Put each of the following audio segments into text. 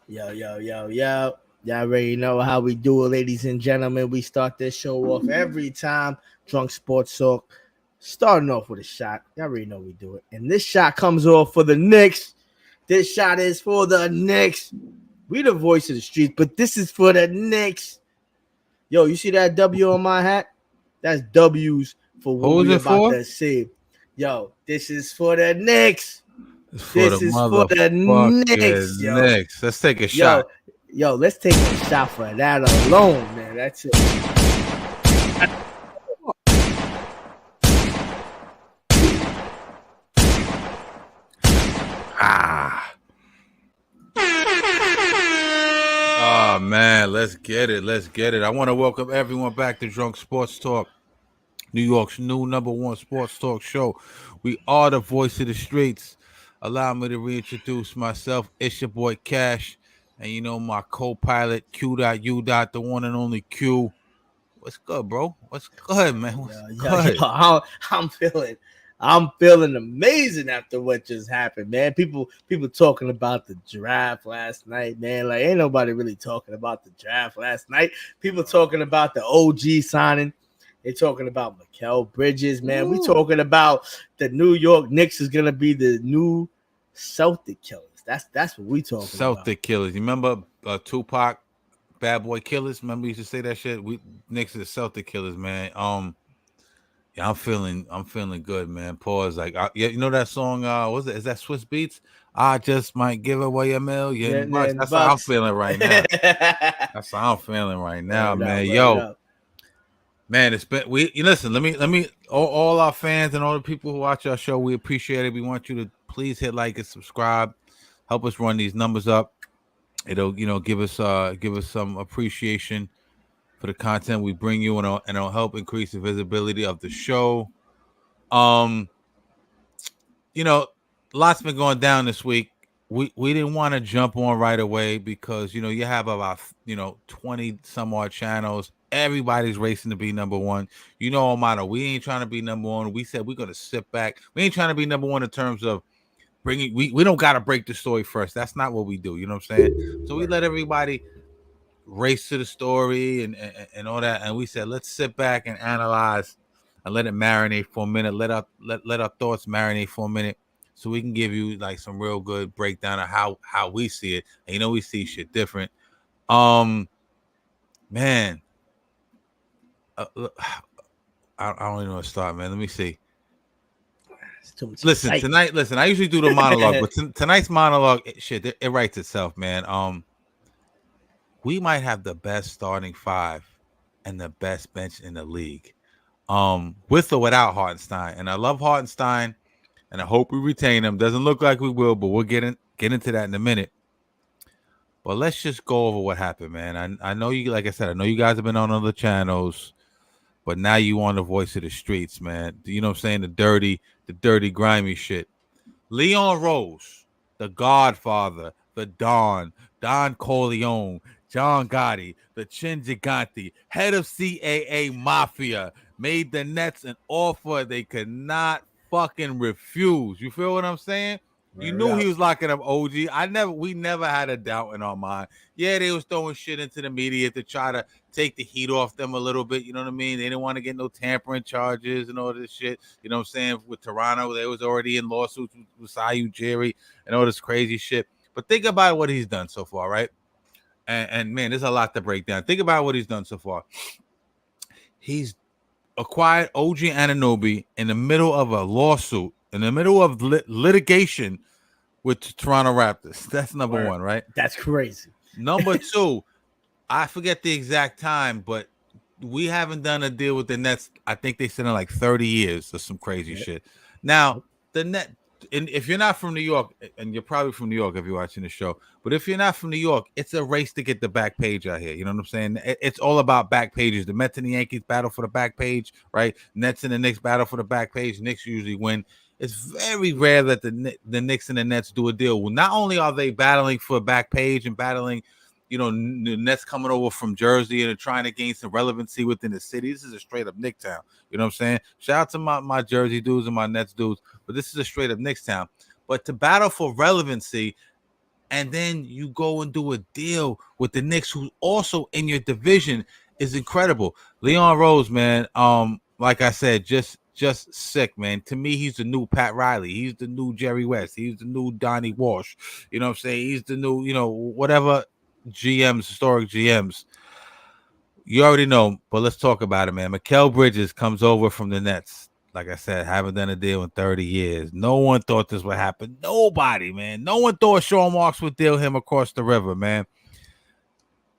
Yo, yo, yo, yo. Y'all already know how we do it, ladies and gentlemen. We start this show off every time. Drunk Sports Talk. Starting off with a shot. Y'all already know we do it. And this shot comes off for the Knicks. This shot is for the Knicks. We the voice of the streets, but this is for the Knicks. Yo, you see that W on my hat? That's W's for what we about to see. Yo, this is for the Knicks. This is for the Knicks, yo. Knicks. Let's take a shot. Yo, let's take a shot for that alone, man. That's it. Oh, man, let's get it. Let's get it. I want to welcome everyone back to Drunk Sports Talk, New York's new #1 sports talk show. We are the voice of the streets. Allow me to reintroduce myself. It's your boy Cash, and you know my co-pilot Q.U. the one and only Q. What's good, bro? What's good, man? What's good? I'm feeling amazing after what just happened, man. People talking about the draft last night, man. Like, ain't nobody really talking about the draft last night. People talking about the OG signing. They talking about Mikal Bridges, man. Ooh. We talking about the New York Knicks is gonna be the new Celtic Killers. That's what we talking about. Celtic Killers. You remember Tupac, Bad Boy Killers? Remember we used to say that shit? We Knicks is the Celtic Killers, man. Yeah, I'm feeling good, man. Pause. Like, you know that song? What's it? Is that Swiss Beats? I just might give away $1 million bucks. That's how I'm feeling right now. That's how I'm feeling right now, man. Yo. Man, it's been you listen, let me all our fans and all the people who watch our show, we appreciate it. We want you to please hit like and subscribe. Help us run these numbers up. It'll, give us some appreciation for the content we bring you, and it'll help increase the visibility of the show. Lots been going down this week. We didn't want to jump on right away because you have about 20 some odd channels. Everybody's racing to be #1. Amado, we ain't trying to be #1. We said we're gonna sit back. We ain't trying to be #1 in terms of bringing. We don't gotta break the story first. That's not what we do. You know what I'm saying? So we let everybody race to the story and all that. And we said let's sit back and analyze and let it marinate for a minute. Let our thoughts marinate for a minute, so we can give you like some real good breakdown of how we see it. And we see shit different. Man. I don't even know where to start, man. Let me see. Listen, tonight. Listen, I usually do the monologue, but tonight's monologue, it writes itself, man. We might have the best starting five and the best bench in the league, with or without Hartenstein. And I love Hartenstein, and I hope we retain him. Doesn't look like we will, but we'll get into that in a minute. But let's just go over what happened, man. I know you, like I said, I know you guys have been on other channels. But now you on the voice of the streets, man. You know what I'm saying? The dirty, grimy shit. Leon Rose, the Godfather, the Don Corleone, John Gotti, the Chin Gigante, head of CAA Mafia, made the Nets an offer they could not fucking refuse. You feel what I'm saying? You knew he was locking up OG. We never had a doubt in our mind. Yeah, they was throwing shit into the media to try to take the heat off them a little bit. You know what I mean? They didn't want to get no tampering charges and all this shit. You know what I'm saying? With Toronto, they was already in lawsuits with Sayu Jerry and all this crazy shit. But think about what he's done so far, right? And man, there's a lot to break down. Think about what he's done so far. He's acquired OG Anunoby in the middle of a lawsuit, in the middle of litigation with Toronto Raptors. That's number one, right? That's crazy. Number two, I forget the exact time, but we haven't done a deal with the Nets. I think they said in like 30 years or some crazy shit. Now, the Net, and if you're not from New York, and you're probably from New York if you're watching the show, but if you're not from New York, it's a race to get the back page out here. You know what I'm saying? It's all about back pages. The Mets and the Yankees battle for the back page, right? Nets and the Knicks battle for the back page. Knicks usually win. It's very rare that the Knicks and the Nets do a deal. Well, not only are they battling for a back page and battling, the Nets coming over from Jersey and trying to gain some relevancy within the city. This is a straight up Knicks town. You know what I'm saying? Shout out to my Jersey dudes and my Nets dudes, but this is a straight up Knicks town. But to battle for relevancy, and then you go and do a deal with the Knicks, who's also in your division, is incredible. Leon Rose, man, like I said, just sick, man. To me, he's the new Pat Riley. He's the new Jerry West. He's the new Donnie Walsh. You know what I'm saying? He's the new, whatever GMs, historic GMs. You already know, but let's talk about it, man. Mikal Bridges comes over from the Nets. Like I said, haven't done a deal in 30 years. No one thought this would happen. Nobody, man. No one thought Sean Marks would deal him across the river, man.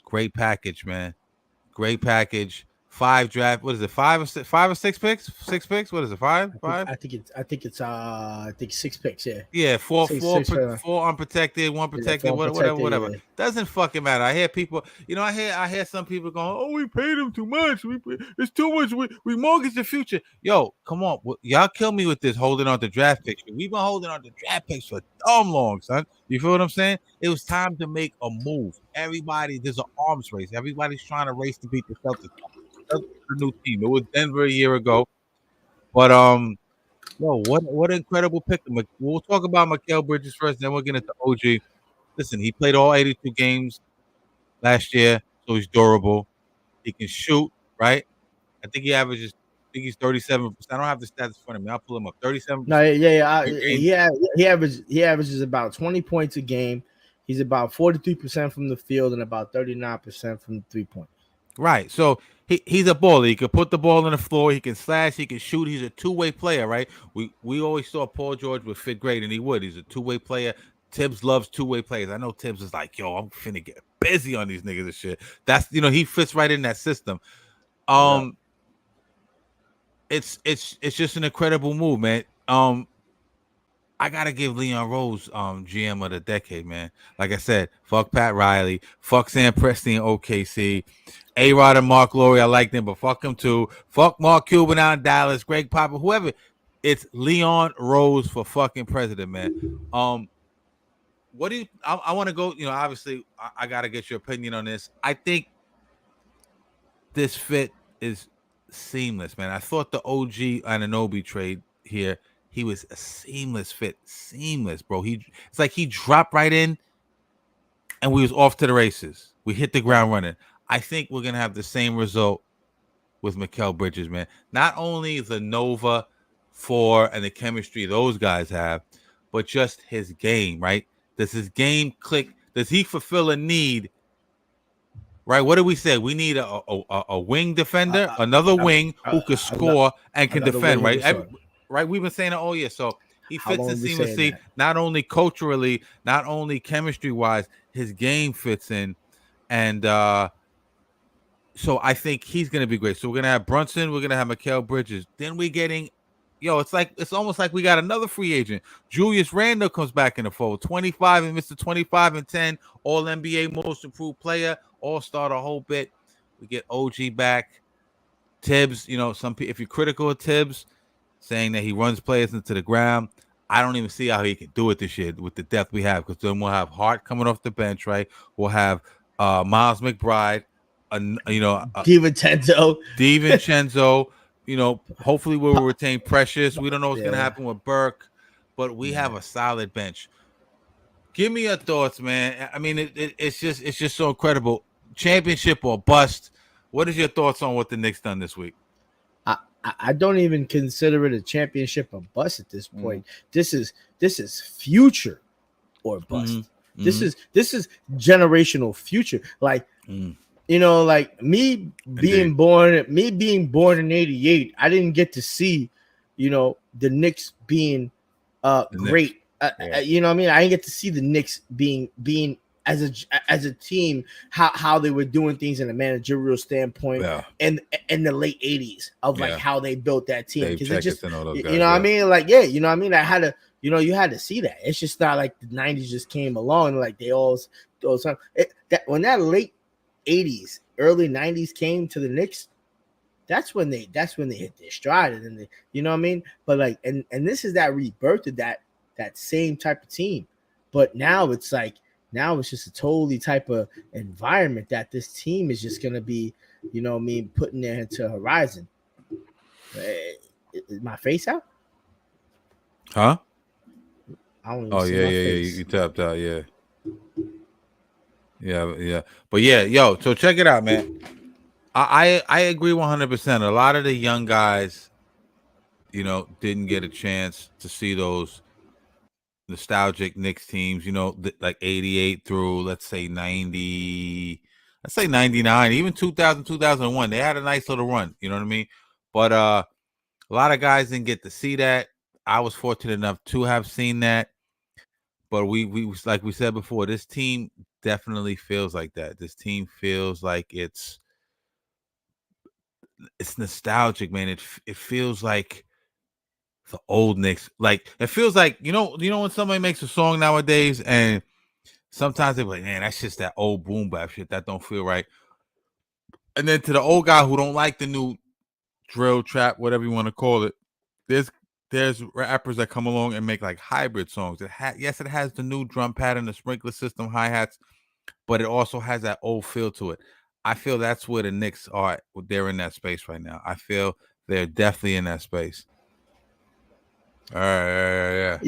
Great package, man. Great package. 5 draft. What is it? 5 or 6 picks? 6 picks? What is it? 5? 5? I think 6 picks. Yeah. Yeah, four Six, unprotected, one protected, whatever. Yeah. Doesn't fucking matter. I hear people, I hear some people going, "Oh, we paid him too much. It's too much. We mortgage the future." Yo, come on, y'all kill me with this holding on to draft picks. We've been holding on to draft picks for dumb long, son. You feel what I'm saying? It was time to make a move. There's an arms race. Everybody's trying to race to beat the Celtics. That's a new team. It was Denver a year ago, but Yo, what an incredible pick. We'll talk about Mikal Bridges first, then we'll get into OG. Listen, he played all 82 games last year, so he's durable. He can shoot, right? I think he's 37%. I don't have the stats in front of me. I'll pull him up. 37%. No, he averages about 20 points a game. He's about 43% from the field and about 39% from the 3-point. Right. So he's a baller. He can put the ball on the floor. He can slash. He can shoot. He's a two-way player, right? We always thought Paul George would fit great, and he would. He's a two-way player. Tibbs loves two-way players. I know Tibbs is like, yo, I'm finna get busy on these niggas and shit. That's he fits right in that system. It's just an incredible move, man. I gotta give Leon Rose GM of the decade, man. Like I said, fuck Pat Riley, fuck Sam Presti and OKC, A-Rod and Mark Laurie. I like them, but fuck them too. Fuck Mark Cuban out in Dallas, Greg Popper, whoever. It's Leon Rose for fucking president, man. What do you? I want to go. Obviously, I gotta get your opinion on this. I think this fit is seamless, man. I thought the OG Anunoby trade here. He was a seamless fit. Seamless, bro. It's like he dropped right in and we was off to the races. We hit the ground running. I think we're going to have the same result with Mikal Bridges, man. Not only the Nova 4 and the chemistry those guys have, but just his game, right? Does his game click? Does he fulfill a need? Right? What did we say? We need a wing defender, another wing who could score and can defend, right? Right, we've been saying it all year. So he fits in seamlessly, not only culturally, not only chemistry wise, his game fits in, and so I think he's gonna be great. So we're gonna have Brunson, we're gonna have Mikal Bridges. Then we're getting, it's almost like we got another free agent. Julius Randle comes back in the fold, 25 and Mr. 25 and 10, All NBA Most Improved Player, All-Star the whole bit. We get OG back, Tibbs. Some people, if you're critical of Tibbs, saying that he runs players into the ground, I don't even see how he can do it this year with the depth we have. Because then we'll have Hart coming off the bench, right? We'll have Miles McBride, DiVincenzo. Hopefully we'll retain Precious. We don't know what's gonna happen with Burke, but we have a solid bench. Give me your thoughts, man. I mean, it's just so incredible. Championship or bust. What is your thoughts on what the Knicks done this week? I don't even consider it a championship or bust at this point. This is future or bust. Mm-hmm. This is generational future. Like like me being born in '88, I didn't get to see the Knicks being great. You know what I mean? I didn't get to see the Knicks being as a team, how they were doing things in a managerial standpoint, and in the late '80s of like how they built that team. Because it just, what I mean? Like, you know what I mean? I had to, you had to see that. It's just not like the '90s just came along like they all when that late '80s, early '90s came to the Knicks. That's when they hit their stride, and then you know what I mean. But like, and this is that rebirth of that same type of team. But now it's like. Now it's just a totally type of environment that this team is just going to be, putting there into a horizon. Is my face out? Huh? I don't even see my face. You tapped out, yeah. Yeah. But yeah, yo, so check it out, man. I agree 100%. A lot of the young guys, didn't get a chance to see those nostalgic Knicks teams, like 88 through, let's say 90, let's say 99, even 2000, 2001. They had a nice little run, you know what I mean? But a lot of guys didn't get to see that. I was fortunate enough to have seen that. But we like we said before, this team definitely feels like that. This team feels like it's nostalgic, man. It feels like the old Knicks. Like it feels like when somebody makes a song nowadays, and sometimes they're like, man, that's just that old boom bap shit that don't feel right. And then to the old guy who don't like the new drill trap, whatever you want to call it, there's rappers that come along and make like hybrid songs. Yes, it has the new drum pattern, the sprinkler system, hi-hats, but it also has that old feel to it. I feel that's where the Knicks are. They're in that space right now. I feel they're definitely in that space. All right,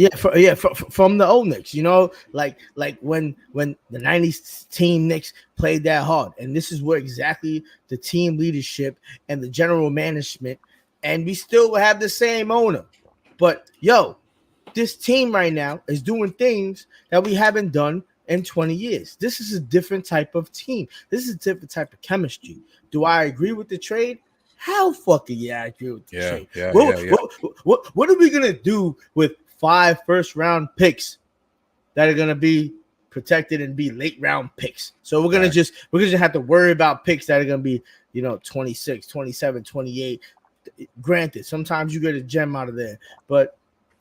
from the old Knicks, like when the '90s team Knicks played that hard, and this is where exactly the team leadership and the general management, and we still have the same owner, but this team right now is doing things that we haven't done in 20 years. This is a different type of team. This is a different type of chemistry. Do I agree with the trade? How fucking I agree with the trade. What are we gonna do with 5 first-round picks that are gonna be protected and be late round picks? So we're gonna just have to worry about picks that are gonna be 26, 27, 28. Granted, sometimes you get a gem out of there, but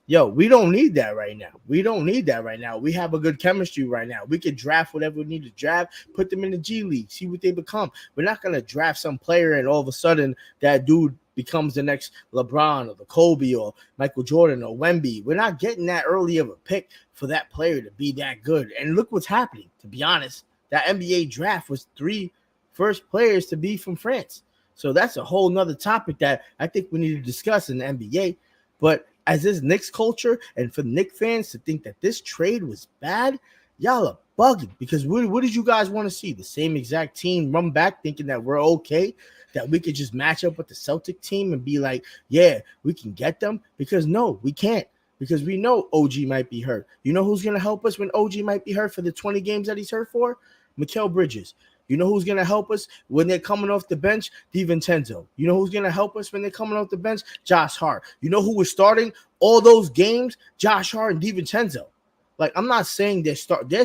we don't need that right now. We have a good chemistry right now. We could draft whatever we need to draft, put them in the G League, see what they become. We're not going to draft some player and all of a sudden that dude becomes the next LeBron or the Kobe or Michael Jordan or Wemby. We're not getting that early of a pick for that player to be that good. And look what's happening. To be honest, that NBA draft was 3 first players to be from France. So that's a whole nother topic that I think we need to discuss in the NBA. But as this Knicks culture and for Knicks fans to think that this trade was bad, y'all are bugging. Because what did you guys want to see? The same exact team run back thinking that we're okay, that we could just match up with the Celtic team and be like, yeah, we can get them? Because no, we can't. Because we know OG might be hurt. You know who's going to help us when OG might be hurt for the 20 games that he's hurt for? Mikal Bridges. You know who's going to help us when they're coming off the bench? DiVincenzo. You know who's going to help us when they're coming off the bench? Josh Hart. You know who was starting all those games? Josh Hart and DiVincenzo. Like, I'm not saying they're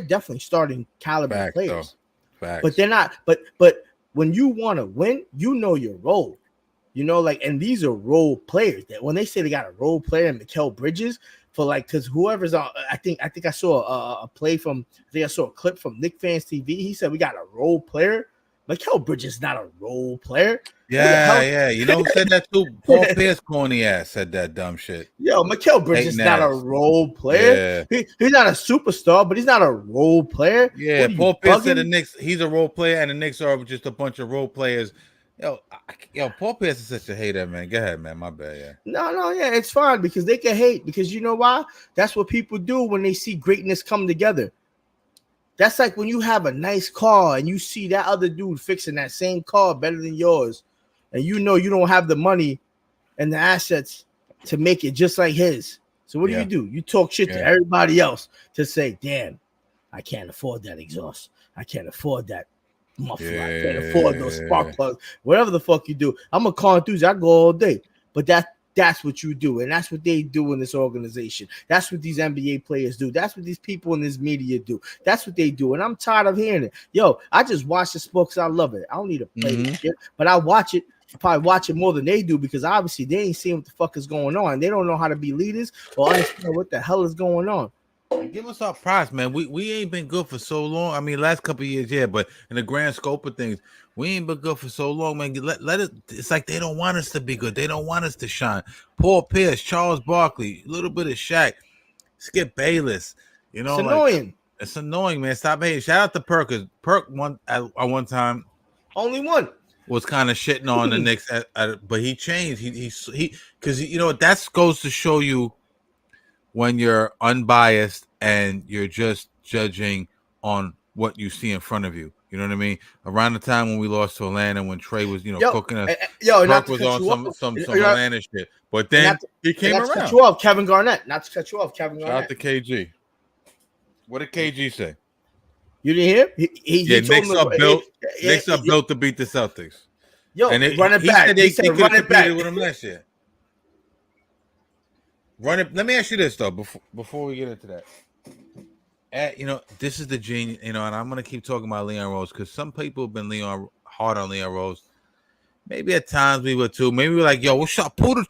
definitely starting caliber players. Facts. But they're not. But when you want to win, you know your role. And these are role players. That when they say they got a role player in Mikal Bridges, because whoever's on, I think I saw a play from, I think I saw a clip from Knicks Fans TV. He said we got a role player. Mikal Bridges is not a role player. Yeah. You know who said that too? Paul Pierce, corny ass, said that dumb shit. Mikal Bridges is not a role player. Yeah. He's not a superstar, but he's not a role player. Yeah, Paul Pierce said the Knicks, he's a role player, and the Knicks are just a bunch of role players. Paul Pierce is such a hater, man. Go ahead, man. My bad, yeah. No, it's fine because they can hate because you know why? That's what people do when they see greatness come together. That's like when you have a nice car and you see that other dude fixing that same car better than yours, and you know you don't have the money and the assets to make it just like his. So what do? You talk shit to everybody else to say, damn, I can't afford that exhaust. I can't afford that muffler. I can't afford those spark plugs. Whatever the fuck you do. I'm a car enthusiast. I go all day. But that's what you do. And that's what they do in this organization. That's what these NBA players do. That's what these people in this media do. That's what they do. And I'm tired of hearing it. I just watch the sport because I love it. I don't need to play this shit, but I watch it. I probably watch it more than they do because obviously they ain't seeing what the fuck is going on. They don't know how to be leaders or understand what the hell is going on. Give us our props, man. We ain't been good for so long. I mean, last couple of years, yeah, but in the grand scope of things, we ain't been good for so long, man. Let it. It's like they don't want us to be good. They don't want us to shine. Paul Pierce, Charles Barkley, a little bit of Shaq, Skip Bayless. It's annoying. It's annoying, man. Stop hating. Shout out to Perk. Perk at one time, only one was kind of shitting on the Knicks, but he changed. He because that goes to show you when you're unbiased and you're just judging on what you see in front of you. You know what I mean? Around the time when we lost to Atlanta, when Trey was, cooking us, not Kirk to was cut on you off, some Atlanta shit. But then he came not to cut around. you off, Kevin Garnett. Not to cut you off, Kevin Shout Garnett. out to KG. What did KG say? You didn't hear? He told Knicks me are built. Knicks are built to beat the Celtics. Yo, And run it he back. said He he could run have it back. competed with him last year. Run it. Let me ask you this though, before we get into that. This is the genius. And I'm gonna keep talking about Leon Rose because some people have been hard on Leon Rose. Maybe at times we were too. Maybe we're like, yo, what's up? Pull the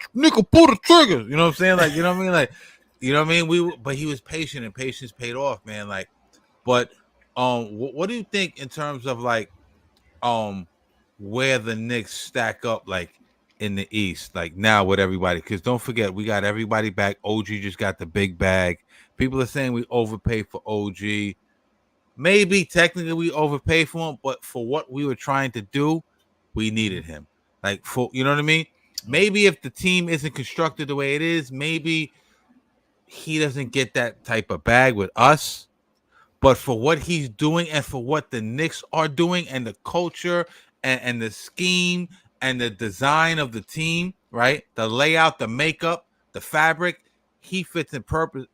trigger. You know what I'm saying? Like, you know what I mean? Like, you know what I mean? But he was patient, and patience paid off, man. Like, but what do you think in terms of like where the Knicks stack up like in the East, like now with everybody? Because don't forget, we got everybody back. OG just got the big bag. People are saying we overpaid for OG. Maybe technically we overpaid for him, but for what we were trying to do, we needed him. Like, for, you know what I mean? Maybe if the team isn't constructed the way it is, maybe he doesn't get that type of bag with us. But for what he's doing and for what the Knicks are doing and the culture and the scheme and the design of the team, right? The layout, the makeup, the fabric, he fits in purpose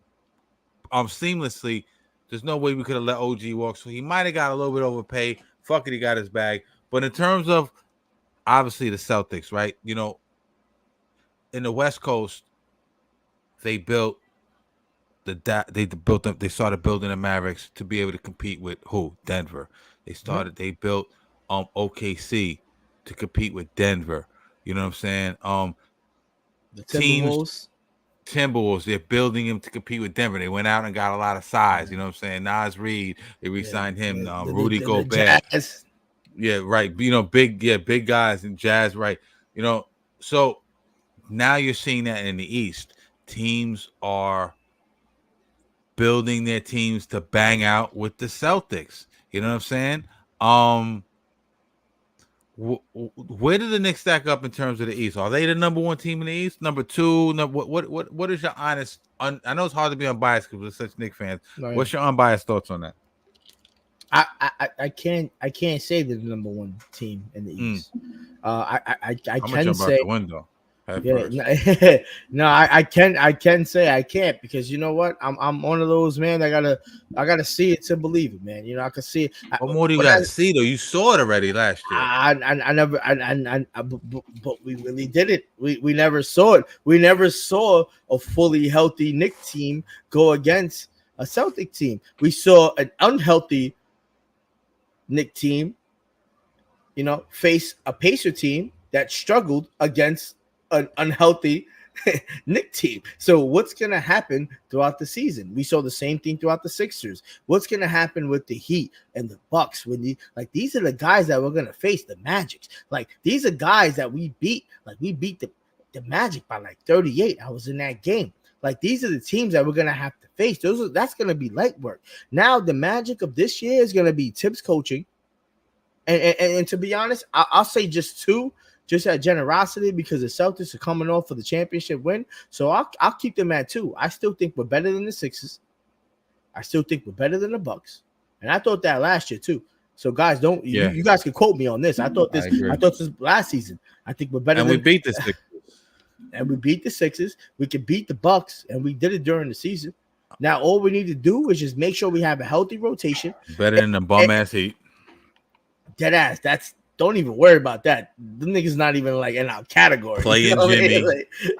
seamlessly. There's no way we could have let OG walk. So he might have got a little bit overpaid. Fuck it, he got his bag. But in terms of obviously the Celtics, right? In the West Coast, they built they started building the Mavericks to be able to compete with who? Denver. They built OKC to compete with Denver. You know what I'm saying? The Timberwolves, they're building him to compete with Denver. They went out and got a lot of size. You know what I'm saying? Nas Reed, they re-signed him. Rudy Gobert. Yeah, right. Big guys and Jazz, right. So now you're seeing that in the East. Teams are building their teams to bang out with the Celtics. You know what I'm saying? Where do the Knicks stack up in terms of the East? Are they the number one team in the East? Number two? What is your honest? I know it's hard to be unbiased because we're such Knicks fans. Right. What's your unbiased thoughts on that? I can't say they're the number one team in the East. I can say the window. No, I can say I can't because you know what? I'm one of those, man. I gotta see it to believe it, man. I can see it. What more do you gotta see though? You saw it already last year. But we really did it. We never saw it. We never saw a fully healthy Knicks team go against a Celtic team. We saw an unhealthy Knicks team, face a Pacer team that struggled against an unhealthy Knicks team. So what's going to happen throughout the season? We saw the same thing throughout the Sixers. What's going to happen with the Heat and the Bucks when these are the guys that we're going to face, the Magics. These are guys that we beat. We beat the Magic by 38. I was in that game. These are the teams that we're going to have to face. That's going to be light work. Now the magic of this year is going to be Tibbs coaching. And to be honest, I'll say just two, just at generosity, because the Celtics are coming off for the championship win. So I'll keep them at 2. I still think we're better than the Sixers. I still think we're better than the Bucks. And I thought that last year too. So guys, you guys can quote me on this. I thought this last season. I think we're better and we beat the Sixers. And we beat the Sixers. We could beat the Bucks, and we did it during the season. Now all we need to do is just make sure we have a healthy rotation. Better than the bum ass Heat. Dead ass. Don't even worry about that. The niggas not even in our category. Playing Jimmy.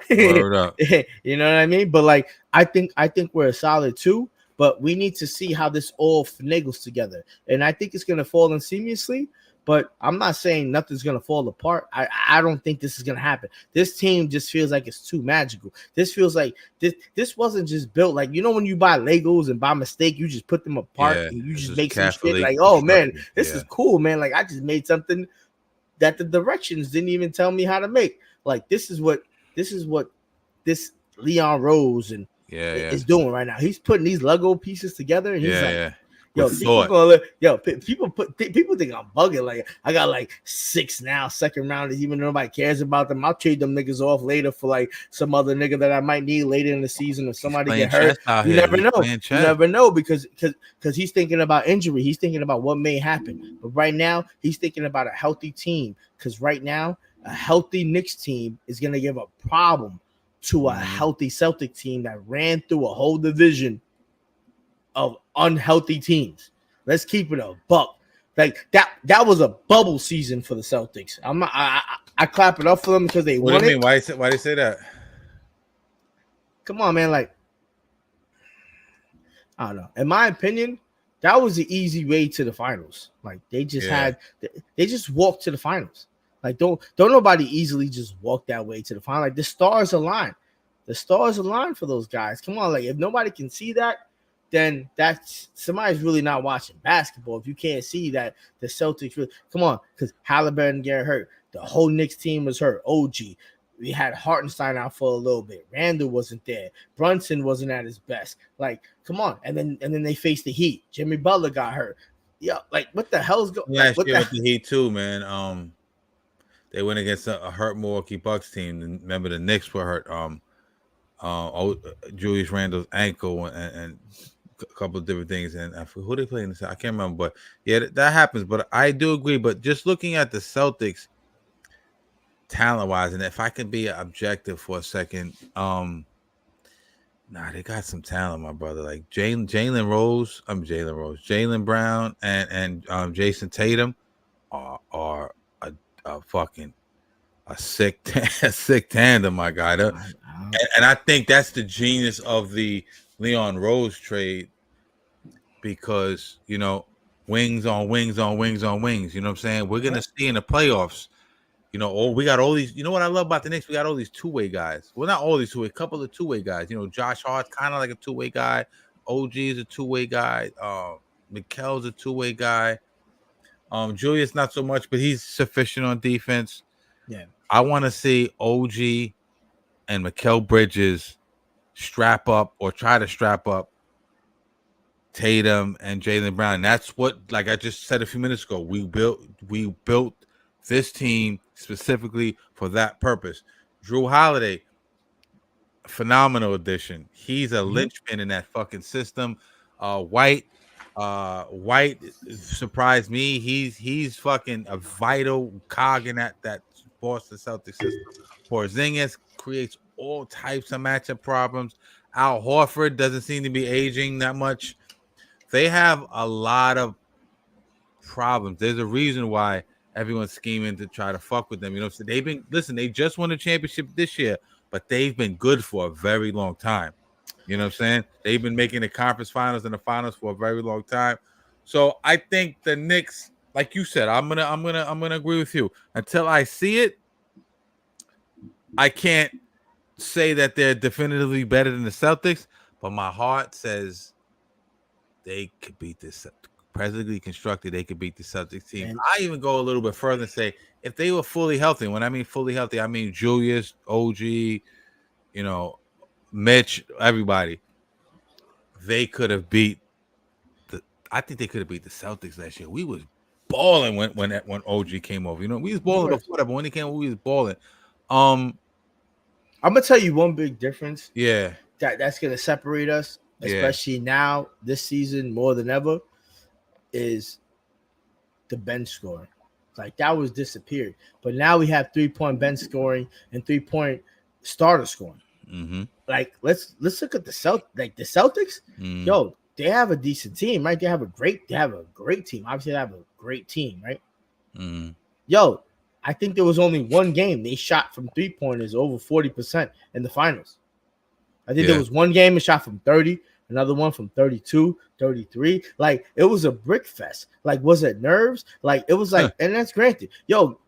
Word up. You know what I mean? But I think we're a solid 2, but we need to see how this all finagles together. And I think it's gonna fall in seamlessly, but I'm not saying nothing's gonna fall apart. I don't think this is gonna happen. This team just feels like it's too magical. This feels like this wasn't just built when you buy Legos and by mistake you just put them apart and you just make some shit oh man, this is cool, man. I just made something that the directions didn't even tell me how to make. This is what this Leon Rose is doing right now. He's putting these Lego pieces together and he's Yo, with people thought. gonna people think I'm bugging. Like I got like 6 now, second rounders, even though nobody cares about them. I'll trade them niggas off later for like some other nigga that I might need later in the season if somebody playing get hurt. chess out You here. never He's know. playing You chess. never know because he's thinking about injury. He's thinking about what may happen. But right now, he's thinking about a healthy team. Because right now, a healthy Knicks team is gonna give a problem to a healthy Celtic team that ran through a whole division of unhealthy teams. Let's keep it a buck. Like that was a bubble season for the Celtics. I clap it up for them because they What won do you it. mean? Why do you say that? Come on, man. Like, I don't know. In my opinion, that was the easy way to the finals. Like they just they just walked to the finals. Like don't nobody easily just walk that way to the final. Like the stars align. The stars align for those guys. Come on, like if nobody can see that, then that's somebody's really not watching basketball. If you can't see that the Celtics really come on, because Halliburton get hurt. The whole Knicks team was hurt. OG. We had Hartenstein out for a little bit. Randall wasn't there. Brunson wasn't at his best. Like, come on. And then they faced the Heat. Jimmy Butler got hurt. Yeah, like what the hell's going on? Last year with the Heat too, man. They went against a hurt Milwaukee Bucks team. And remember the Knicks were hurt. Julius Randle's ankle and a couple of different things. And I forget who they played in the I can't remember, but yeah, that happens. But I do agree. But just looking at the Celtics talent wise, and if I can be objective for a second, they got some talent, my brother. Like Jalen Brown and Jason Tatum are a fucking a sick tandem, my guy. And I think that's the genius of the Leon Rose trade because wings on wings on wings on wings. You know what I'm saying? We're gonna see in the playoffs. We got all these. You know what I love about the Knicks? We got all these two-way guys. Well, not all these two-way, a couple of two-way guys. Josh Hart's kind of like a two-way guy. OG is a two-way guy. Mikal's a two-way guy. Julius not so much, but he's sufficient on defense. Yeah. I want to see OG and Mikal Bridges strap up or try to strap up Tatum and Jaylen Brown. And that's what, like I just said a few minutes ago, we built this team specifically for that purpose. Drew Holiday, phenomenal addition. He's a linchpin in that fucking system. White surprised me. He's fucking a vital cog in that Boston Celtics system. Porzingis creates all types of matchup problems. Al Horford doesn't seem to be aging that much. They have a lot of problems. There's a reason why everyone's scheming to try to fuck with them. So they just won a championship this year, but they've been good for a very long time. You know what I'm saying? They've been making the conference finals and the finals for a very long time. So I think the Knicks, like you said, I'm gonna agree with you. Until I see it, I can't say that they're definitively better than the Celtics, but my heart says they could beat this. Presently constructed, they could beat the Celtics team. And I even go a little bit further and say if they were fully healthy. When I mean fully healthy, I mean Julius, OG, Mitch, everybody. They could have beat I think they could have beat the Celtics last year. We was balling when OG came over. We was balling before that, but when he came over, we was balling. I'm gonna tell you one big difference. Yeah, that's gonna separate us, especially now this season more than ever, is the bench scoring. Like that was disappeared, but now we have 3-point bench scoring and 3-point starter scoring. Mm-hmm. Like let's look at the Celtics. Yo, they have a decent team, right? They have a great team. Obviously, they have a great team, right? Mm-hmm. Yo, I think there was only one game they shot from 3-pointers over 40% in the finals. I think there was one game they shot from 30, another one from 32, 33. Like, it was a brick fest. Like, was it nerves? Like, it was like, and that's granted. Yo,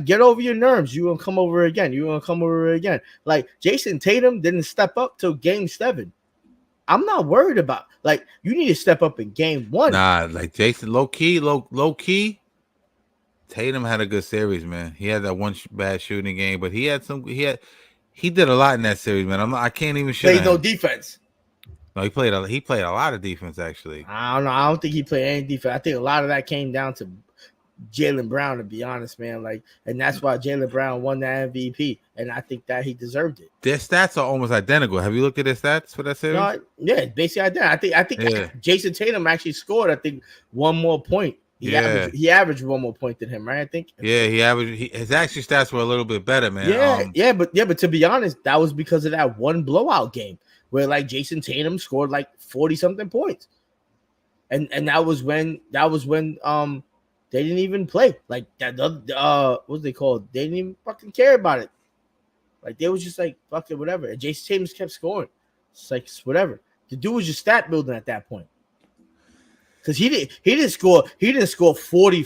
get over your nerves. You're going to come over again. Like, Jason Tatum didn't step up till game 7. I'm not worried about, like, you need to step up in game 1. Nah, like Jason, low key. Tatum had a good series, man. He had that one bad shooting game, but he did a lot in that series, man. I can't even shoot. Played no defense. No, he played a lot of defense actually. I don't know. I don't think he played any defense. I think a lot of that came down to Jaylen Brown, to be honest, man. Like, and that's why Jaylen Brown won that MVP, and I think that he deserved it. Their stats are almost identical. Have you looked at their stats for that series? No, yeah, basically identical. I think Jason Tatum actually scored. I think one more point. He averaged one more point than him, right? I think. Yeah, his actual stats were a little bit better, man. But to be honest, that was because of that one blowout game where like Jason Tatum scored like 40-something points, and that was when they didn't even play like that. What's they called? They didn't even fucking care about it. Like they was just like fuck it, whatever. And Jason Tatum kept scoring. It's like whatever. The dude was just stat building at that point. Because he didn't score 40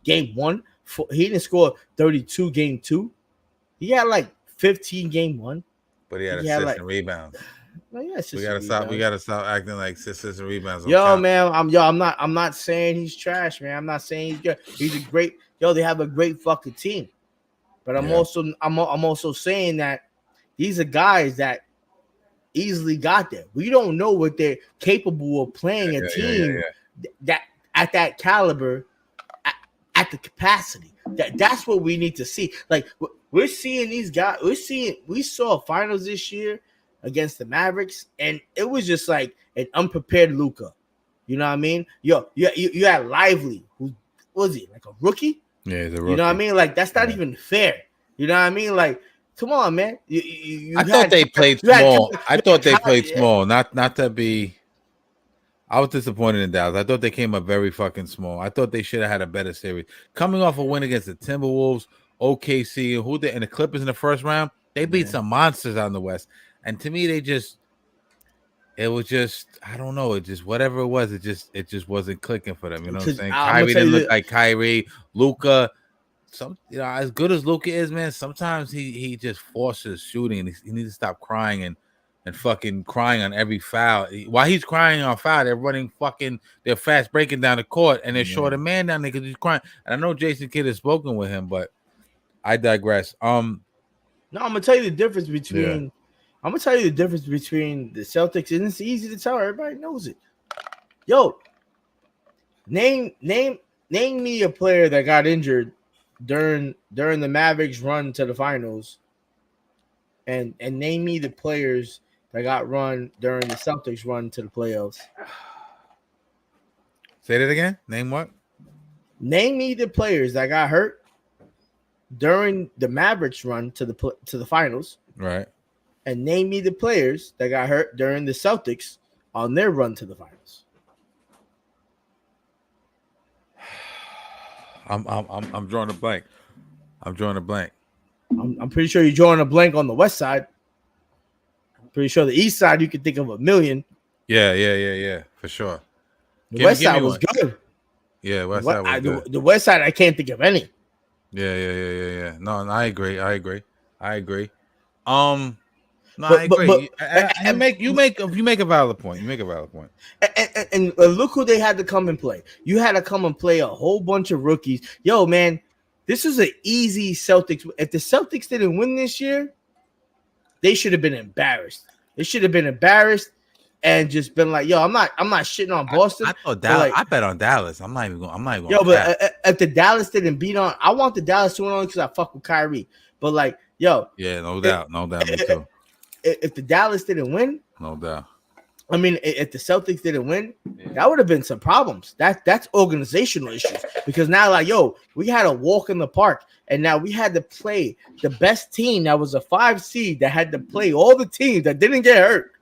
game 1. He didn't score 32 game 2. He had like 15 game 1. But he had assists and rebounds. Well, yeah, we gotta stop acting like assists and rebounds. I'm not saying he's trash, man. I'm not saying he's good. He's a great they have a great fucking team. But I'm also saying that these are guys that easily got there. We don't know what they're capable of playing a team that at that caliber, at the capacity. That's what we need to see. Like we're seeing these guys. We saw finals this year against the Mavericks, and it was just like an unprepared Luka. You know what I mean? You had Lively, who was he, like a rookie? Yeah, he's a rookie. You know what I mean? Like that's not even fair. You know what I mean? Like, come on, man. I thought they played small. I thought they played small. Not to be. I was disappointed in Dallas. I thought they came up very fucking small. I thought they should have had a better series. Coming off a win against the Timberwolves, OKC, and the Clippers in the first round, they beat some monsters out in the West. And to me, it was just, I don't know. It just, whatever it was, it just wasn't clicking for them. You know what I'm saying? Kyrie didn't look like Kyrie. Luka, as good as Luka is, man, sometimes he just forces shooting. He needs to stop crying and fucking crying on every foul. While he's crying on foul, they're fast breaking down the court, and they're short a man down there because he's crying. And I know Jason Kidd has spoken with him, but I digress. No, I'm gonna tell you the difference between. I'm gonna tell you the difference between the Celtics, and it's easy to tell. Everybody knows it. Yo, name me a player that got injured during the Mavericks run to the finals, and name me the players that got run during the Celtics run to the playoffs. Say that again. Name what? Name me the players that got hurt during the Mavericks run to the finals. Right. And name me the players that got hurt during the Celtics on their run to the finals. I'm drawing a blank. I'm pretty sure you're drawing a blank on the West side. I'm pretty sure the East side you could think of a million. Yeah, for sure. The West side was good. Yeah, West side was good. The West side I can't think of any. Yeah. No, I agree. I agree. No, but, I agree. But, you make a valid point. And look who they had to come and play. You had to come and play a whole bunch of rookies. Yo, man, this was an easy Celtics. If the Celtics didn't win this year, they should have been embarrassed. They should have been embarrassed and just been like, "Yo, I'm not shitting on Boston." I thought Dallas. Like, I bet on Dallas. I'm not even going. Yo, but if the Dallas didn't beat on, I want the Dallas to win on because I fuck with Kyrie. But like, yo, yeah, no doubt, me too. If the Dallas didn't win, no doubt. I mean, if the Celtics didn't win, that would have been some problems. That's organizational issues because now, like, yo, we had a walk in the park, and now we had to play the best team that was a 5 seed that had to play all the teams that didn't get hurt,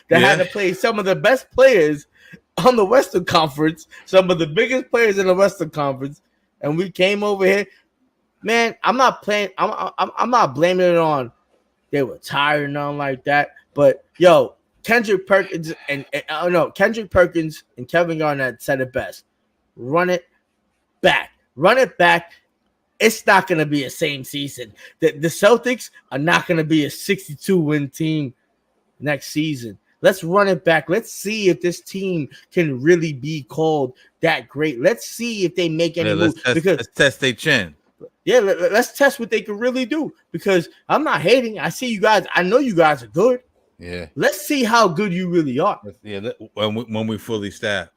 that had to play some of the best players on the Western Conference, some of the biggest players in the Western Conference, and we came over here. Man, I'm not blaming it on they were tired and nothing like that, but yo. Kendrick Perkins and Kevin Garnett said it best. Run it back. It's not going to be the same season. The Celtics are not going to be a 62-win team next season. Let's run it back. Let's see if this team can really be called that great. Let's see if they make any moves. Let's test their chin. Yeah, let's test what they can really do. Because I'm not hating. I see you guys. I know you guys are good. Yeah. Let's see how good you really are. Yeah, when we fully staff,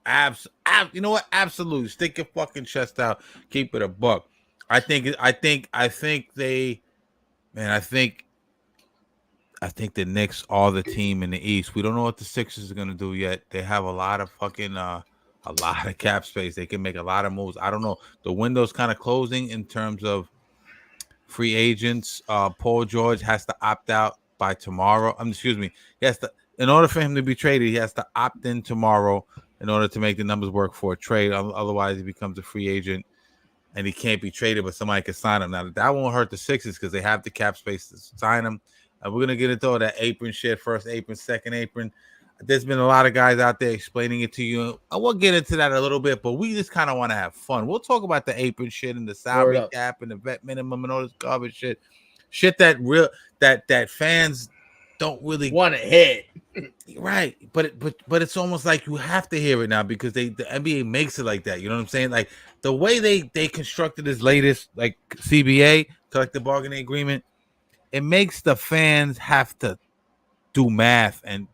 you know what? Absolutely, stick your fucking chest out, keep it a buck. I think they, man. I think the Knicks are the team in the East. We don't know what the Sixers are gonna do yet. They have a lot of fucking a lot of cap space. They can make a lot of moves. I don't know. The window's kind of closing in terms of free agents. Paul George has to opt out by tomorrow. Excuse me. He has to, in order for him to be traded, he has to opt in tomorrow in order to make the numbers work for a trade. Otherwise, he becomes a free agent and he can't be traded, but somebody can sign him. Now, that won't hurt the Sixers because they have the cap space to sign him. And we're going to get into all that apron shit, first apron, second apron. There's been a lot of guys out there explaining it to you. I will get into that a little bit, but we just kind of want to have fun. We'll talk about the apron shit and the salary cap and the vet minimum and all this garbage shit. Shit that fans don't really want to hit. Right. But it's almost like you have to hear it now because the NBA makes it like that. You know what I'm saying? Like the way they constructed this latest like CBA, collective bargaining agreement, it makes the fans have to do math and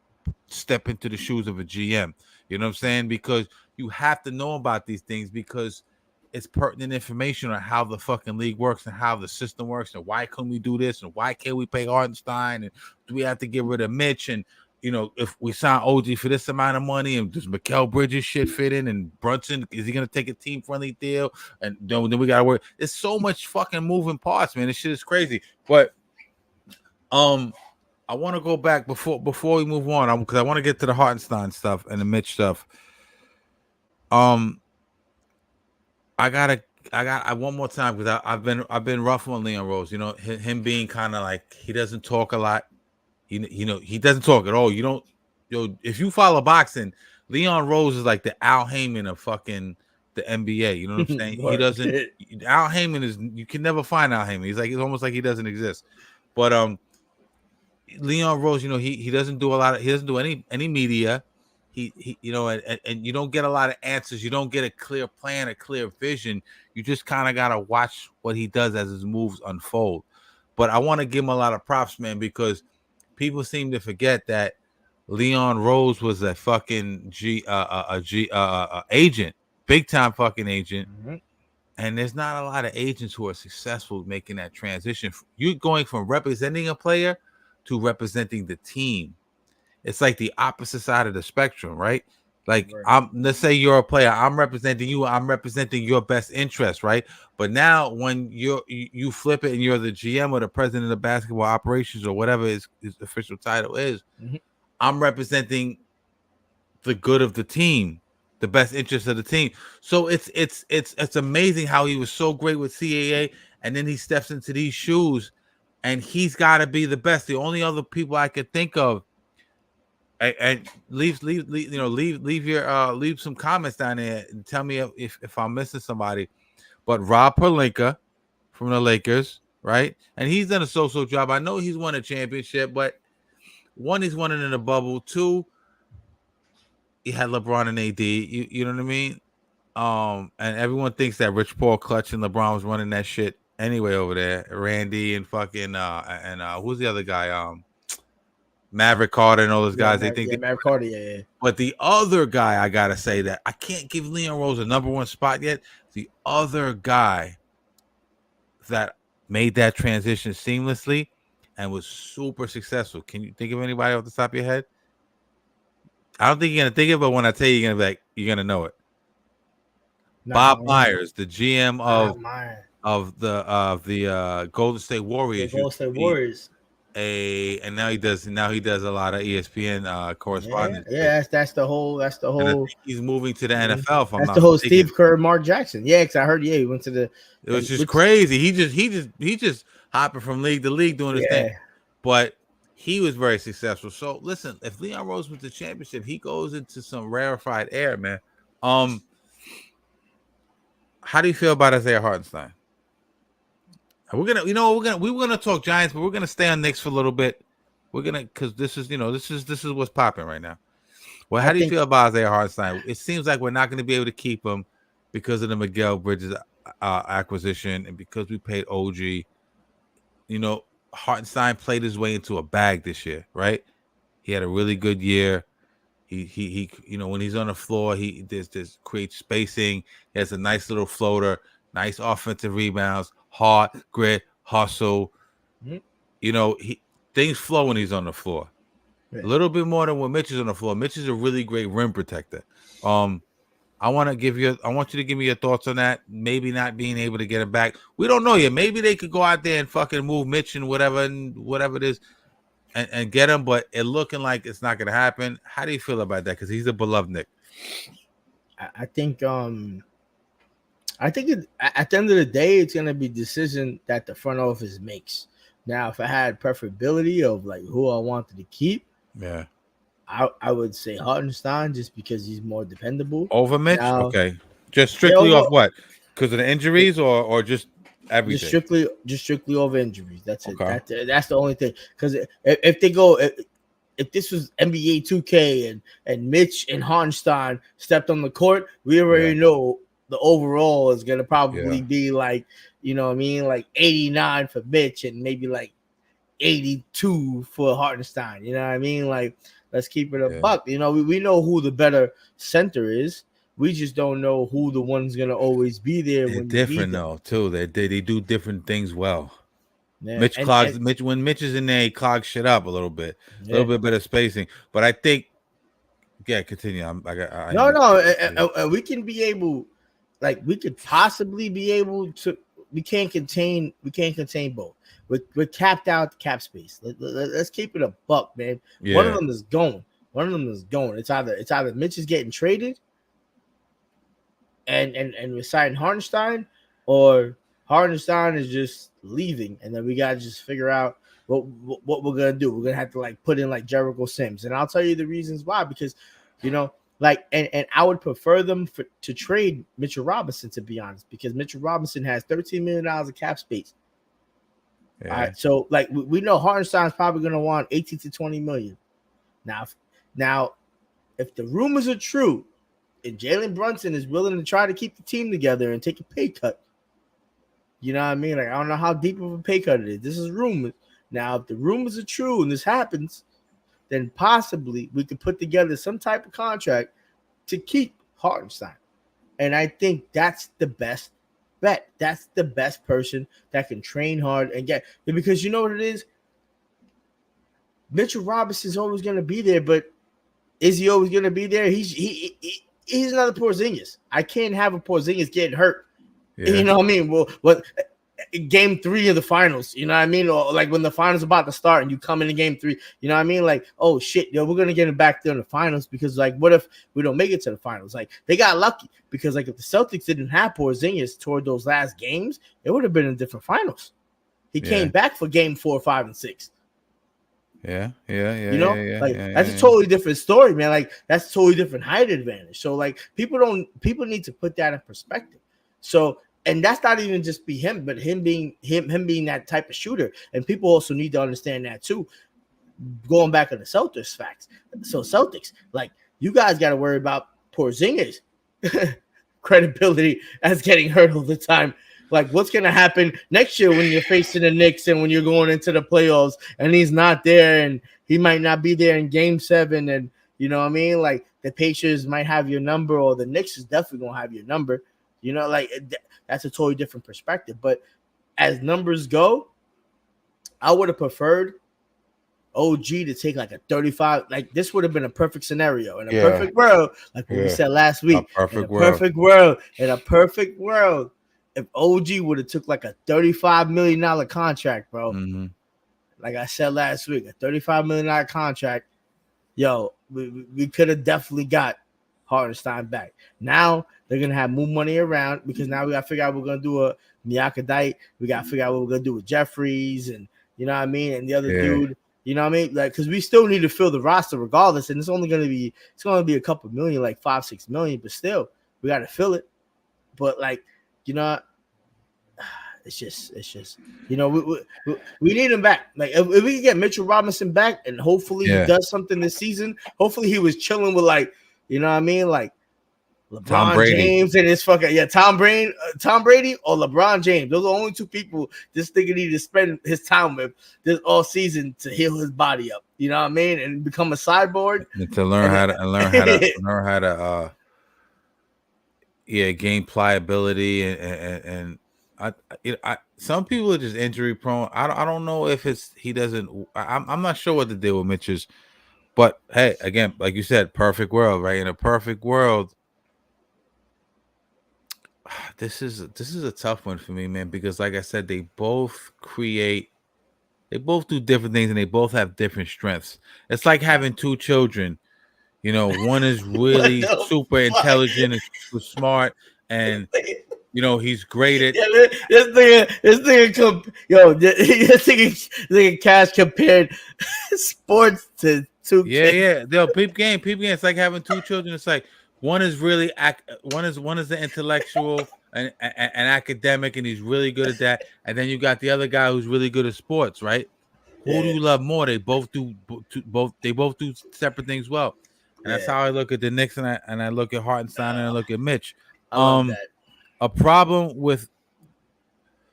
step into the shoes of a GM. You know what I'm saying? Because you have to know about these things because it's pertinent information on how the fucking league works and how the system works and why couldn't we do this and why can't we pay Hartenstein and do we have to get rid of Mitch and you know if we sign OG for this amount of money and does Mikal Bridges shit fit in and Brunson is he gonna take a team friendly deal and then we gotta work. There's so much fucking moving parts, man. This shit is crazy. But I want to go back before we move on because I want to get to the Hartenstein stuff and the Mitch stuff. I one more time because I've been rough on Leon Rose. You know, him being kind of like he doesn't talk a lot. He doesn't talk at all. If you follow boxing, Leon Rose is like the Al Heyman of fucking the NBA. You know what I'm saying? He doesn't. Al Heyman is you can never find Al Heyman. He's like it's almost like he doesn't exist. But Leon Rose, he doesn't do a lot of he doesn't do any media. He and you don't get a lot of answers. You don't get a clear plan, a clear vision. You just kind of gotta watch what he does as his moves unfold. But I want to give him a lot of props, man, because people seem to forget that Leon Rose was a fucking agent, big time fucking agent. Mm-hmm. And there's not a lot of agents who are successful making that transition. You're going from representing a player to representing the team. It's like the opposite side of the spectrum, right? Like let's say you're a player, I'm representing you, I'm representing your best interest, right? But now when you flip it and you're the GM or the president of basketball operations or whatever his official title is, mm-hmm. I'm representing the good of the team, the best interest of the team. So it's amazing how he was so great with CAA, and then he steps into these shoes, and he's got to be the best. The only other people I could think of, and leave some comments down there and tell me if I'm missing somebody. But Rob Pelinka from the Lakers, right? And he's done a so-so job. I know he's won a championship, but one, he's won it in a bubble. Two, he had LeBron and AD. You know what I mean? And everyone thinks that Rich Paul, Clutch, and LeBron was running that shit anyway over there. Randy and fucking who's the other guy? Maverick Carter and all those guys. They think Maverick Carter, yeah. But the other guy, I gotta say that I can't give Leon Rose a number one spot yet. The other guy that made that transition seamlessly and was super successful. Can you think of anybody off the top of your head? I don't think you're gonna think of it, but when I tell you, you're gonna know it. No, Bob Myers, the GM of the Golden State Warriors. Golden State Warriors. And now he does a lot of ESPN correspondence. Yeah, that's the whole. He's moving to the NFL. That's the whole Steve Kerr, Mark Jackson. Yeah, because I heard. Yeah, he went to the. It was just crazy. He just hopping from league to league doing his thing, but he was very successful. So listen, if Leon Rose wins the championship, he goes into some rarefied air, man. How do you feel about Isaiah Hartenstein? We were gonna talk Giants, but we're gonna stay on Knicks for a little bit. We're gonna because this is what's popping right now. Well, how do you feel about Isaiah Hartenstein? It seems like we're not gonna be able to keep him because of the Mikal Bridges acquisition and because we paid OG. Hartenstein played his way into a bag this year, right? He had a really good year. He when he's on the floor, he there's creates spacing. He has a nice little floater, nice offensive rebounds, heart, grit, hustle. Mm-hmm. Things flow when he's on the floor. Yeah. A little bit more than when Mitch is on the floor. Mitch is a really great rim protector. I want you to give me your thoughts on that. Maybe not being able to get him back. We don't know yet. Maybe they could go out there and fucking move Mitch and whatever it is and get him, but it looking like it's not gonna happen. How do you feel about that? Because he's a beloved Knick. I think at the end of the day, it's gonna be a decision that the front office makes. Now, if I had preferability of like who I wanted to keep, yeah, I would say Hartenstein just because he's more dependable. over Mitch. Now, Okay, just strictly off what? Because of the injuries or just everything? Just strictly over injuries. That's it. Okay. That's the only thing. Because if they go, if this was NBA 2K and Mitch and Hartenstein stepped on the court, we already know the overall is gonna probably be like, you know what I mean, like 89 for Mitch and maybe like 82 for Hartenstein. You know what I mean? Like, let's keep it a buck. You know, we know who the better center is. We just don't know who the one's gonna always be there. They're different though, too. They do different things well. Yeah. When Mitch is in there, he clogs shit up a little bit. A little bit better spacing. But I think, continue. We can be able, like, we could possibly be able to. We can't contain both. We're capped out cap space. Let's keep it a buck, man. Yeah. One of them is going. It's either Mitch is getting traded and we're signing Hartenstein, or Hartenstein is just leaving, and then we gotta just figure out what we're gonna do. We're gonna have to like put in like Jericho Sims, and I'll tell you the reasons why. Because like, and I would prefer them to trade Mitchell Robinson, to be honest, because Mitchell Robinson has $13 million of cap space. Yeah. All right, so like we know Hartenstein's probably gonna want 18 to 20 million. Now, if the rumors are true, and Jalen Brunson is willing to try to keep the team together and take a pay cut, you know what I mean? Like, I don't know how deep of a pay cut it is. This is rumors. Now, if the rumors are true and this happens, then possibly we could put together some type of contract to keep Hartenstein. And I think that's the best bet. That's the best person that can train hard and get, because you know what it is? Mitchell Robinson's always going to be there, but is he always going to be there? He's another Porzingis. I can't have a Porzingis getting hurt. Yeah. You know what I mean? Well, game 3 of the finals, you know what I mean? Or like when the finals about to start and you come into game 3, you know what I mean? Like, oh shit, we're gonna get him back there in the finals, because like, what if we don't make it to the finals? Like, they got lucky, because like if the Celtics didn't have Porzingis toward those last games, it would have been in different finals. He came back for game 4, 5, and 6. Yeah. That's a totally different story, man. Like, that's a totally different height advantage. So like, people need to put that in perspective. So, and that's not even just be him, but him being that type of shooter. And people also need to understand that too. Going back on the Celtics facts. So Celtics, like, you guys got to worry about Porzingis credibility as getting hurt all the time. Like, what's going to happen next year when you're facing the Knicks and when you're going into the playoffs and he's not there, and he might not be there in game 7. And you know what I mean? Like, the Pacers might have your number, or the Knicks is definitely going to have your number. You know, like, that's a totally different perspective. But as numbers go, I would have preferred OG to take like a 35. Like, this would have been a perfect scenario in a perfect world, like what we said last week. In a perfect world, if OG would have took like a $35 million contract, bro. Mm-hmm. Like I said last week, a $35 million contract, we could have definitely got Hartenstein back. Now they're gonna have more money around, because now we gotta figure out what we're gonna do a Miyaka Dite. We gotta figure out what we're gonna do with Jeffries, and you know what I mean, and the other dude. You know what I mean? Like, because we still need to fill the roster regardless, and it's gonna be a couple million, like 5-6 million, but still we gotta fill it. But like, you know, it's just you know, we need him back. Like, if we can get Mitchell Robinson back, and hopefully he does something this season. Hopefully he was chilling with, like, you know what I mean, like LeBron James and his fucking Tom Brady or LeBron James. Those are the only 2 people this nigga need to spend his time with this all season to heal his body up. You know what I mean? And become a cyborg. And to learn how to gain pliability and some people are just injury prone. I don't know if he doesn't. I'm not sure what the deal with Mitch is, but hey, again, like you said, perfect world, right? In a perfect world, this is a tough one for me, man, because like I said, they both do different things and they both have different strengths. It's like having two children. You know, one is really super intelligent and super smart, and he's great at. Yeah, this nigga Cash compared sports to 2 kids. Yeah. They'll peep game. It's like having two children. It's like one is really one is the intellectual and academic, and he's really good at that. And then you got the other guy who's really good at sports, right? Who do you love more? They both do separate things well. And that's how I look at the Knicks, and I look at Hartenstein, and I look at Mitch. I love that. A problem with,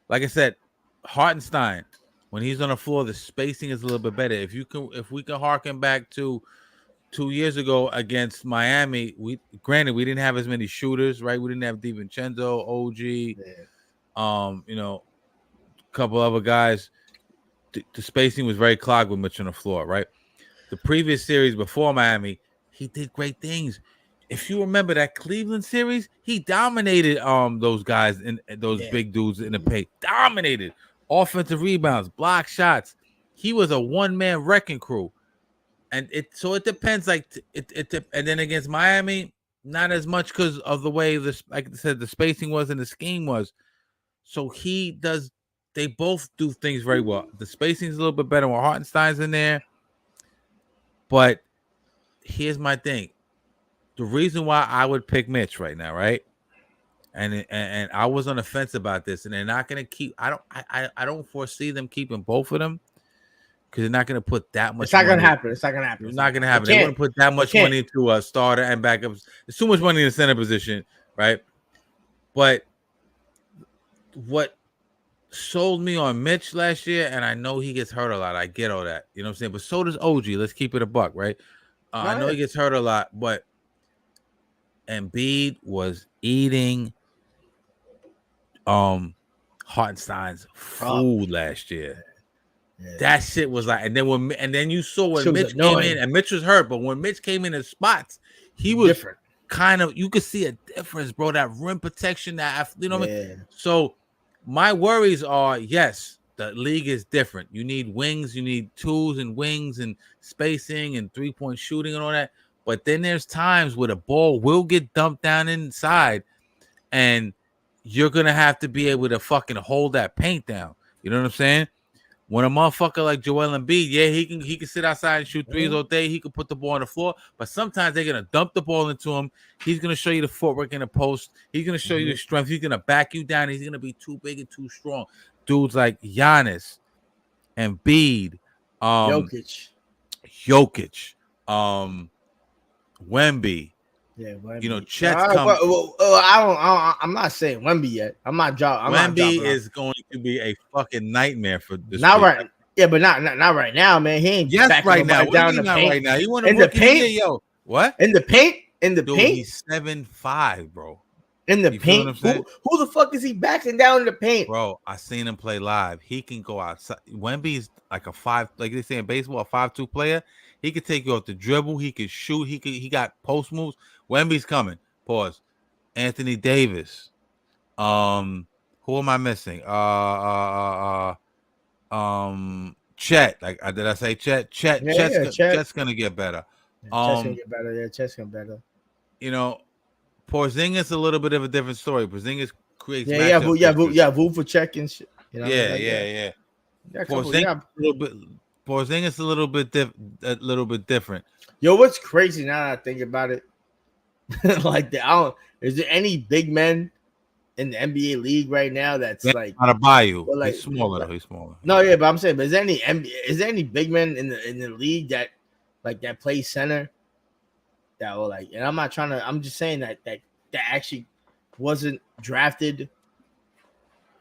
like I said, Hartenstein, when he's on the floor, the spacing is a little bit better. If we can harken back to 2 years ago against Miami, we didn't have as many shooters, right? We didn't have DiVincenzo, OG, a couple other guys. The spacing was very clogged with Mitch on the floor, right? The previous series before Miami, he did great things. If you remember that Cleveland series, he dominated those guys and those big dudes in the paint. Dominated offensive rebounds, block shots. He was a one-man wrecking crew. And it depends. Like and then against Miami, not as much because of the way like I said, the spacing was and the scheme was. So they both do things very well. The spacing is a little bit better when Hartenstein's in there. But here's my thing. The reason why I would pick Mitch right now, right? And I was on the fence about this, and they're not going to keep. I don't foresee them keeping both of them because they're not going to put that much. It's not going to happen. It's not going to happen. It's not going to happen. They wouldn't put that much money into a starter and backups. There's too much money in the center position, right? But what sold me on Mitch last year, and I know he gets hurt a lot. I get all that, you know what I'm saying. But so does OG. Let's keep it a buck, right? I know he gets hurt a lot, but Embiid was eating Hartenstein's food last year. Yeah. That shit was like, and then you saw when Mitch came in, and Mitch was hurt, but when Mitch came in spots, he was different. Kind of, you could see a difference, bro. That rim protection, that you know what I mean. So my worries are, yes, the league is different. You need wings, you need tools and wings and spacing and 3-point shooting and all that. But then there's times where the ball will get dumped down inside, and you're gonna have to be able to fucking hold that paint down. You know what I'm saying? When a motherfucker like Joel Embiid, he can sit outside and shoot threes all day. He can put the ball on the floor, but sometimes they're gonna dump the ball into him. He's gonna show you the footwork in the post. He's gonna show you the strength. He's gonna back you down. He's gonna be too big and too strong. Dudes like Giannis, Embiid, Jokic, Wemby. Yeah, Wemby. You know, Chet's coming. I'm not saying Wemby yet. Wemby is going to be a fucking nightmare for this. Not right. Yeah, but not right now, man. He ain't right now. Down the paint. Right now. You want in the paint, yo? What? In the paint? Dude, he's 7'5", bro. In the paint? Who the fuck is he backing down in the paint? Bro, I seen him play live. He can go outside. Wemby's like a 5, like they say in baseball, a 5'2" player. He could take you off the dribble. He could shoot. He got post moves. Wemby's coming. Pause. Anthony Davis. Who am I missing? Chet. Like did I say Chet? Chet's gonna get better. Chet's gonna get better. Yeah, Chet's gonna get better. You know, Porzingis a little bit of a different story. Porzingis creates Voo for check and shit. You know, yeah. Porzingis a little bit different. Yo, what's crazy now that I think about it? Like is there any big men in the NBA league right now that's like out of Bayou? Like, he's smaller. He's smaller. No, yeah, but I'm saying, but is there any big men in the league that play center that were like? And I'm just saying that actually wasn't drafted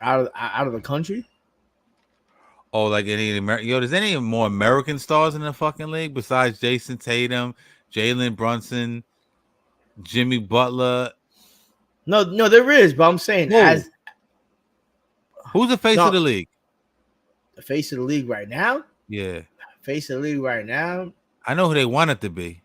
out of the country. Oh, like any American? Yo, there's any more American stars in the fucking league besides Jason Tatum, Jalen Brunson, Jimmy Butler? No, there is, but I'm saying Who? as Who's the face of no the league? the face of the league right now. Yeah, Face of the league right now. I know who they want it to be,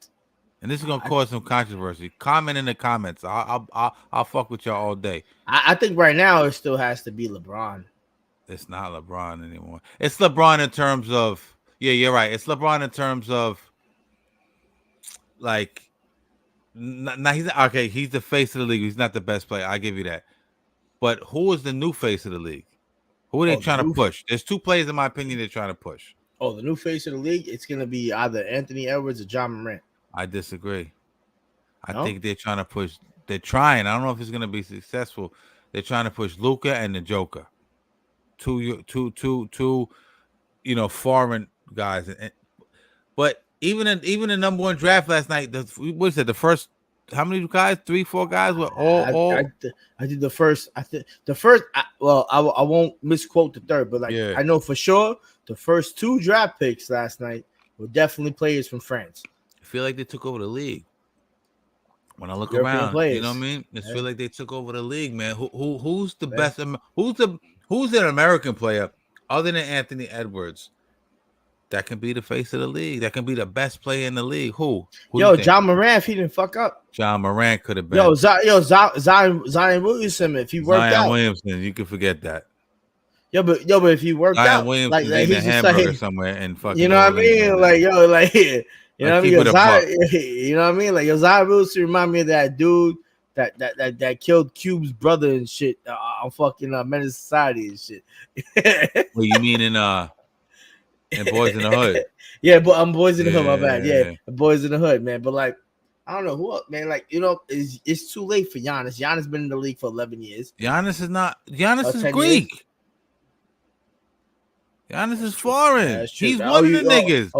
and this is gonna I, cause some controversy. Comment in the comments. I'll fuck with y'all all day. I think right now it still has to be LeBron. It's not LeBron anymore. It's LeBron in terms of you're right. It's LeBron in terms of like. He's okay. He's the face of the league. He's not the best player. I give you that. But who is the new face of the league? Who are they trying to push? There's two players, in my opinion, they're trying to push. Oh, the new face of the league. It's gonna be either Anthony Edwards or John Morant. I disagree. I No? think they're trying to push. They're trying. I don't know if it's gonna be successful. They're trying to push Luka and the Joker. Two, foreign guys. But even the number one draft last night, what is it? The first, how many guys? 3, 4 guys were all. I did the first. I think the first. I won't misquote the third, but I know for sure the first 2 draft picks last night were definitely players from France. I feel like they took over the league. When I look European around, players. you know what I mean? I feel like they took over the league, man. Who's the best? Who's an American player other than Anthony Edwards that can be the face of the league? That can be the best player in the league. Who John Morant, if he didn't fuck up. John Morant could have been. Zion Williamson, if he worked out. Zion Williamson, you can forget that. But if he worked Zion out, Williamson like eating a hamburger somewhere and fucking. You know what I mean? You know what I mean? You know what I mean? Like Zion Wilson remind me of that dude that killed Cube's brother and shit on fucking Menace Society and shit. What you mean in Boys in the Hood? Yeah, but I'm Boys in the Hood. My bad. Yeah, Boys in the Hood, man. But I don't know who else, man. It's too late for Giannis. Giannis been in the league for 11 years. Giannis is Greek. Years. Giannis is foreign. He's one of the niggas.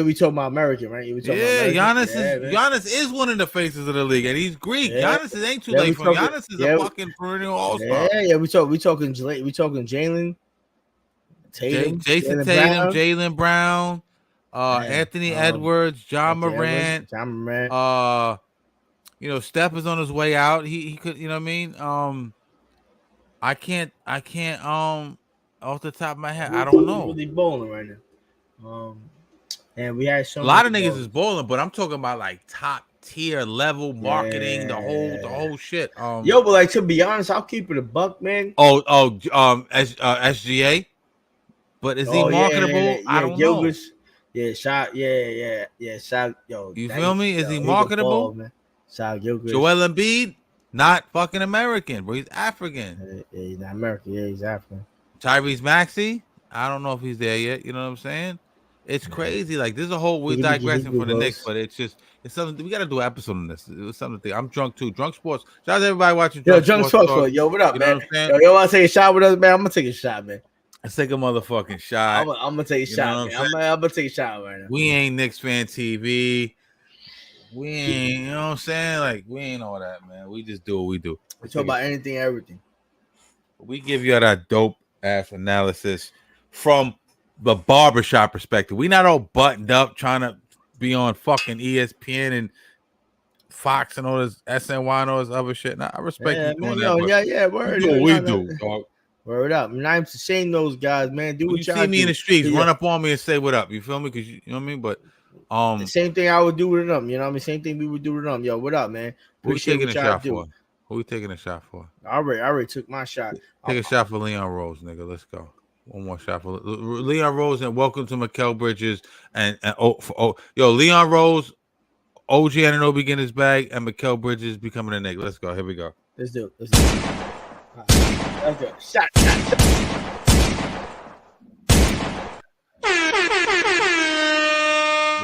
We talking about American, right? Giannis is one of the faces of the league, and he's Greek. Giannis ain't too late for him. Giannis is a fucking perennial all-star. Yeah. We talking Jalen, Tatum, Jason Tatum, Jalen Brown, Anthony Edwards, John Morant. Steph is on his way out. He could, you know what I mean? I can't off the top of my head, I don't know. Really bowling right now. And we had a lot of niggas is bowling, but I'm talking about like top tier level marketing, the whole shit. But to be honest, I'll keep it a buck, man. SGA. But is he marketable? I don't know. Yeah, shot. Yeah. Shot. Yo, you feel me? Is he marketable? Man. Shot Gilchrist. Joel Embiid, not fucking American, bro. He's African. Yeah, he's not American. Yeah, he's African. Tyrese Maxey, I don't know if he's there yet. You know what I'm saying? It's crazy. Like there's a whole we're digressing for the Knicks, but it's something we got to do an episode on this. It was something. I'm drunk too. Drunk Sports. Shout out to everybody watching. Drunk Sports. Yo, what up, man? Yo, want to take a shot with us, man? I'm gonna take a shot, man. Let's take a motherfucking shot. I'm gonna take a shot. Man. I'm gonna take a shot right now. We ain't Knicks fan TV. We ain't. You know what I'm saying? Like we ain't all that, man. We just do what we do. We talk about anything, everything. We give you that dope ass analysis from the barbershop perspective. We not all buttoned up trying to be on fucking ESPN and Fox and all this SNY and all this other shit. Now I respect you doing that. Word. We do, dog. Word up. I'm not shame those guys, man. Do what you see me in the streets, run up on me and say what up. You feel me? Because you know what I mean. But the same thing I would do with them. You know what I mean? Same thing we would do with them. Yo, what up, man? Who we taking a shot for? Who we taking a shot for? I already took my shot. Take a shot for Leon Rose, nigga. Let's go. One more shot for Leon Rose, and welcome to Mikal Bridges and Leon Rose, OG Anunoby getting his bag, and Mikal Bridges becoming a nigga. Let's go. Here we go. Let's do it. Let's go. Shot.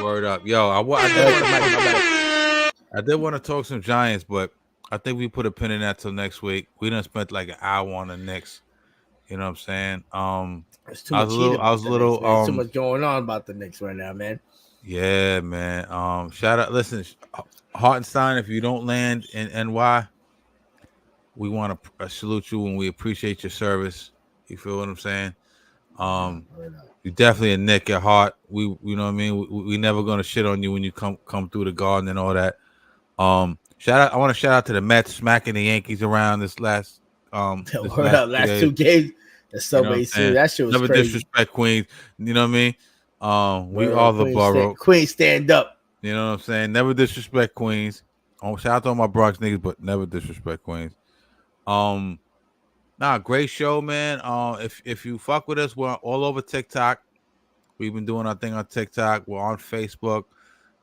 Word up, yo. I did want to talk some Giants, but I think we put a pin in that till next week. We done spent like an hour on the Knicks. You know what I'm saying? There's too much going on about the Knicks right now, man. Yeah, man. Shout out. Listen, Hartenstein, if you don't land in NY, we want to salute you and we appreciate your service. You feel what I'm saying? You definitely a Nick at heart. We you know what I mean. We never gonna shit on you when you come through the garden and all that. Shout out. I want to shout out to the Mets smacking the Yankees around this last Word up, last 2 games. The You know what Subway I'm Series, saying? that shit was Never crazy. disrespect Queens. You know what I mean? We Word are up, the borough. Queen, stand up. You know what I'm saying? Never disrespect Queens. Shout out to all my Bronx niggas, but never disrespect Queens. Great show, man. If you fuck with us, we're all over TikTok. We've been doing our thing on TikTok. We're on Facebook.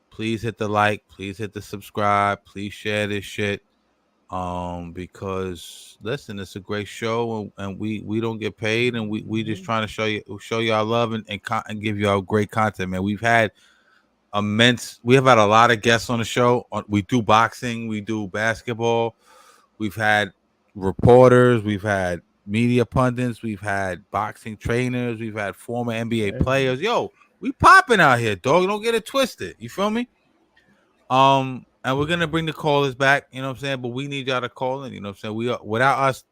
Please hit the like. Please hit the subscribe. Please share this shit. Because listen, it's a great show, and we don't get paid, and we just trying to show you our love and give you all great content, man. We have had a lot of guests on the show. We do boxing, we do basketball, we've had reporters, we've had media pundits, we've had boxing trainers, we've had former NBA players. Yo, we popping out here, dog. Don't get it twisted. You feel me? And we're gonna bring the callers back, you know what I'm saying? But we need y'all to call in, you know what I'm saying? We are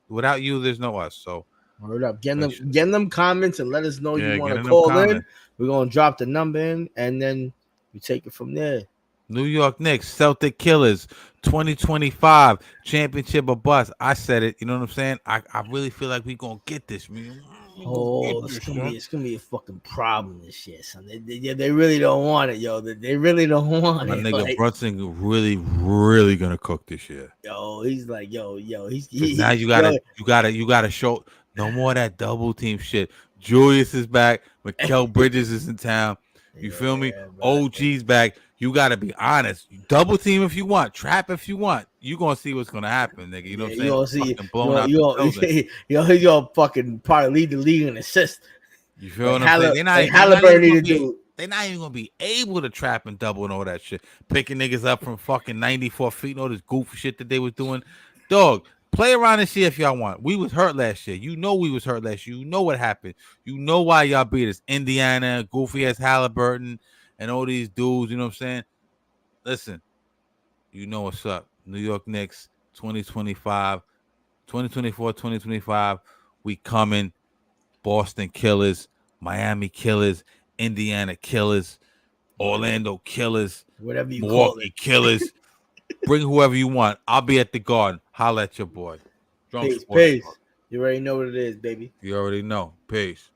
without you, there's no us. So word up, get them comments and let us know you want to call in. We're gonna drop the number in and then we take it from there. New York Knicks, Celtic Killers, 2025 championship or bust. I said it, you know what I'm saying? I really feel like we gonna get this, man. It's gonna be a fucking problem this year, son. They really don't want it, yo. They really don't want My it. nigga Brunson really gonna cook this year. Yo, he's like, yo, now you gotta show no more of that double team shit. Julius is back. Mikal Bridges is in town. You feel me? OG's back. You gotta be honest. Double team if you want, trap if you want. You gonna see what's gonna happen, nigga. You know what I'm saying? He's gonna fucking probably lead the league in assists. You feel what I'm saying? They're not even gonna be able to trap and double and all that shit. Picking niggas up from fucking 94 feet and all this goofy shit that they was doing. Dog, play around this year if y'all want. We was hurt last year. You know we was hurt last year. You know what happened. You know why y'all beat us. Indiana, goofy ass Halliburton, and all these dudes, you know what I'm saying? Listen, you know what's up. New York Knicks, 2024, 2025. We coming. Boston Killers, Miami Killers, Indiana Killers, Orlando Killers, whatever you Milwaukee Killers. Bring whoever you want. I'll be at the Garden. Holla at your boy. Peace. You already know what it is, baby. You already know. Peace.